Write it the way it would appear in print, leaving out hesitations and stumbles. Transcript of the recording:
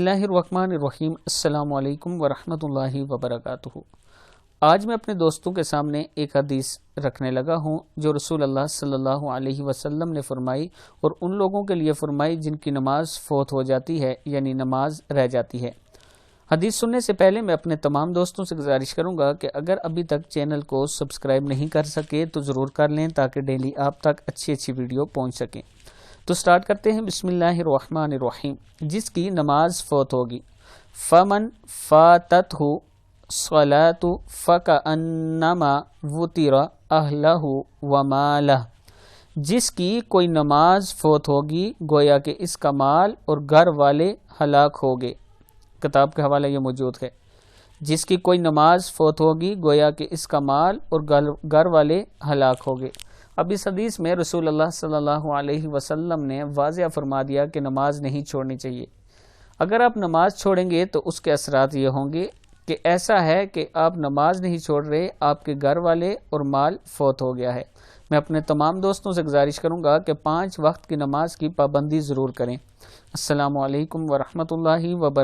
बिस्मिल्लाहिर्रहमानिर्रहीम। अस्सलामु अलैकुम वरहमतुल्लाहि वबरकातुहू। आज मैं अपने दोस्तों के सामने एक हदीस रखने लगा हूँ जो रसूल अल्लाह सल्लल्लाहु अलैहि वसल्लम ने फरमाई और उन लोगों के लिए फरमाई जिनकी नमाज फौत हो जाती है, यानी नमाज रह जाती है। हदीस सुनने से पहले मैं अपने तमाम दोस्तों से गुजारिश करूँगा कि अगर अभी तक चैनल को सब्सक्राइब नहीं कर सके तो ज़रूर कर लें ताकि डेली आप तक अच्छी अच्छी वीडियो पहुँच सकें। तो स्टार्ट करते हैं। बिस्मिल्लाहिर्रहमानिर्रहीम। जिसकी नमाज फौत होगी, फमन फाततहु सलातु फकअन्नमा वुतिरा अहलहु व मालह। जिसकी कोई नमाज फौत होगी गोया कि इसका माल और घर वाले हलाक हो गए। किताब का हवाला ये मौजूद है। जिसकी कोई नमाज फौत होगी गोया कि इसका माल और घर वाले हलाक हो गए। अब इस हदीस में रसूल अल्लाह सल्लल्लाहु अलैहि वसल्लम ने वाज़िया फरमा दिया कि नमाज नहीं छोड़नी चाहिए। अगर आप नमाज छोड़ेंगे तो उसके असरात ये होंगे कि ऐसा है कि आप नमाज नहीं छोड़ रहे, आपके घर वाले और माल फौत हो गया है। मैं अपने तमाम दोस्तों से गुजारिश करूंगा कि 5 वक्त की नमाज की पाबंदी ज़रूर करें। अस्सलामु अलैकुम वरहमतुल्लाहि वबरकातुहू।